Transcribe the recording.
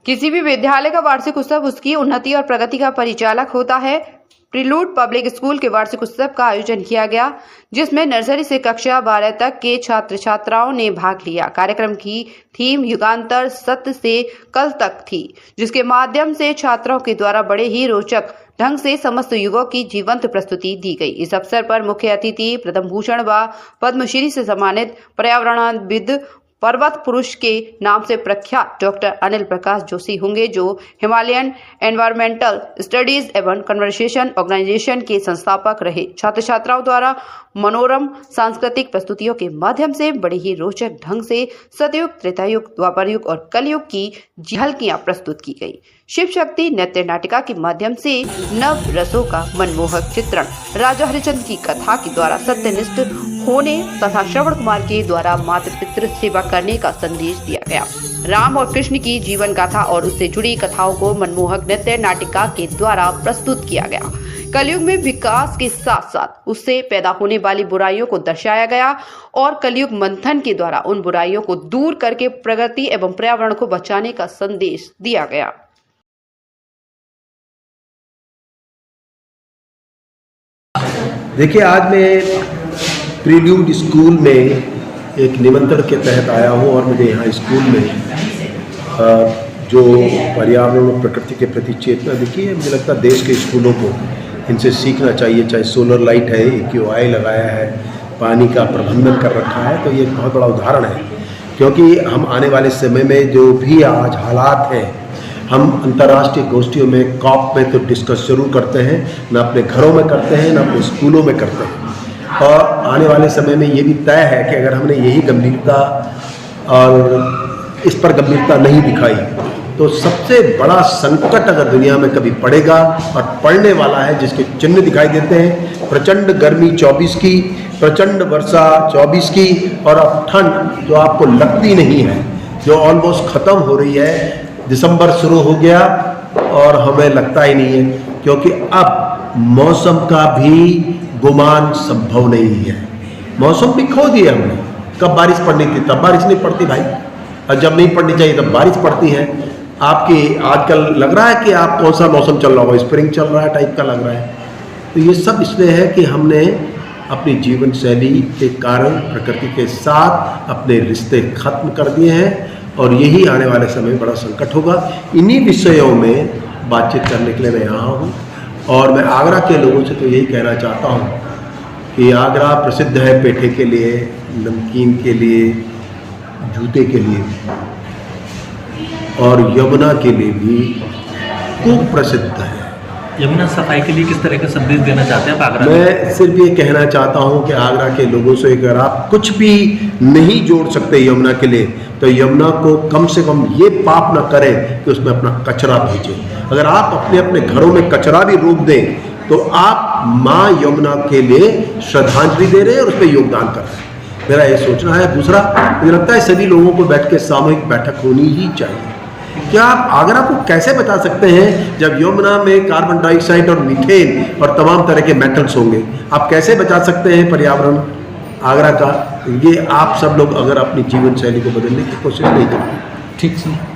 किसी भी विद्यालय का वार्षिक उत्सव उसकी उन्नति और प्रगति का परिचालक होता है। प्रीलूड पब्लिक स्कूल के वार्षिक उत्सव का आयोजन किया गया, जिसमें नर्सरी से कक्षा 12 तक के छात्र छात्राओं ने भाग लिया। कार्यक्रम की थीम युगांतर सत्य से कल तक थी, जिसके माध्यम से छात्रों के द्वारा बड़े ही रोचक ढंग से समस्त युगों की जीवंत प्रस्तुति दी गई। इस अवसर पर मुख्य अतिथि प्रथम भूषण व पद्मश्री से सम्मानित पर्यावरणविद पर्वत पुरुष के नाम से प्रख्यात डॉक्टर अनिल प्रकाश जोशी होंगे, जो हिमालयन एनवायरमेंटल स्टडीज एवं कन्वर्सेशन ऑर्गेनाइजेशन के संस्थापक रहे। छात्र छात्राओं द्वारा मनोरम सांस्कृतिक प्रस्तुतियों के माध्यम से बड़े ही रोचक ढंग से सतयुग, त्रेतायुग, द्वापर युग और कलयुग की झलकियां प्रस्तुत की गई। शिव शक्ति नृत्य नाटिका के माध्यम से नव रसों का मनमोहक चित्रण, राजा हरिश्चंद्र की कथा के द्वारा सत्यनिष्ठ होने तथा श्रवण कुमार के द्वारा मातृ पितृ सेवा करने का संदेश दिया गया। राम और कृष्ण की जीवन गाथा और उससे जुड़ी कथाओं को मनमोहक नृत्य नाटिका के द्वारा प्रस्तुत किया गया। कलयुग में विकास के साथ साथ उससे पैदा होने वाली बुराइयों को दर्शाया गया और कलयुग मंथन के द्वारा उन बुराइयों को दूर करके प्रगति एवं पर्यावरण को बचाने का संदेश दिया गया। देखिए, आज मैं प्रील्यूड स्कूल में एक निमंत्रण के तहत आया हूँ और मुझे यहाँ स्कूल में जो पर्यावरण और प्रकृति के प्रति चेतना दिखी है, मुझे लगता है देश के स्कूलों को इनसे सीखना चाहिए। चाहे सोलर लाइट है, AQI लगाया है, पानी का प्रबंधन कर रखा है, तो ये एक बहुत बड़ा उदाहरण है। क्योंकि हम आने वाले समय में जो भी आज हालात हैं, हम अंतर्राष्ट्रीय गोष्ठियों में COP में तो डिस्कस जरूर करते हैं, ना अपने घरों में करते हैं, ना अपने स्कूलों में करते हैं। और आने वाले समय में ये भी तय है कि अगर हमने यही गंभीरता और इस पर गंभीरता नहीं दिखाई तो सबसे बड़ा संकट अगर दुनिया में कभी पड़ेगा और पड़ने वाला है, जिसके चिन्ह दिखाई देते हैं, प्रचंड गर्मी 24 की, प्रचंड वर्षा 24 की, और अब ठंड जो आपको लगती नहीं है, जो ऑलमोस्ट ख़त्म हो रही है। दिसंबर शुरू हो गया और हमें लगता ही नहीं है, क्योंकि अब मौसम का भी गुमान संभव नहीं है। मौसम भी खो दिया हमने। कब बारिश पड़नी थी तब बारिश नहीं पड़ती भाई, और जब नहीं पड़नी चाहिए तब बारिश पड़ती है। आपकी आजकल लग रहा है कि आप कौन सा मौसम चल रहा होगा, स्प्रिंग चल रहा है टाइप का लग रहा है। तो ये सब इसलिए है कि हमने अपनी जीवन शैली के कारण प्रकृति के साथ अपने रिश्ते खत्म कर दिए हैं, और यही आने वाले समय में बड़ा संकट होगा। इन्हीं विषयों में बातचीत करने के लिए मैं यहाँ हूँ, और मैं आगरा के लोगों से तो यही कहना चाहता हूँ कि आगरा प्रसिद्ध है पेठे के लिए, नमकीन के लिए, जूते के लिए, और यमुना के लिए भी खूब प्रसिद्ध है। यमुना सफाई के लिए किस तरह का संदेश देना चाहते हैं आप आगरा? मैं सिर्फ ये कहना चाहता हूँ कि आगरा के लोगों से अगर आप कुछ भी नहीं जोड़ सकते यमुना के लिए, तो यमुना को कम से कम ये पाप न करें कि उसमें अपना कचरा भेजें। अगर आप अपने अपने घरों में कचरा भी रोक दें तो आप माँ यमुना के लिए श्रद्धांजलि दे रहे हैं और उस पर योगदान कर रहे हैं। मेरा ये सोचना है। दूसरा, मुझे लगता है सभी लोगों को बैठ के सामूहिक बैठक होनी ही चाहिए। क्या आप आगरा को कैसे बचा सकते हैं जब यमुना में कार्बन डाइऑक्साइड और मीथेन और तमाम तरह के मेटल्स होंगे? आप कैसे बचा सकते हैं पर्यावरण आगरा का? ये आप सब लोग अगर अपनी जीवन शैली को बदलने की कोशिश नहीं करते। ठीक है।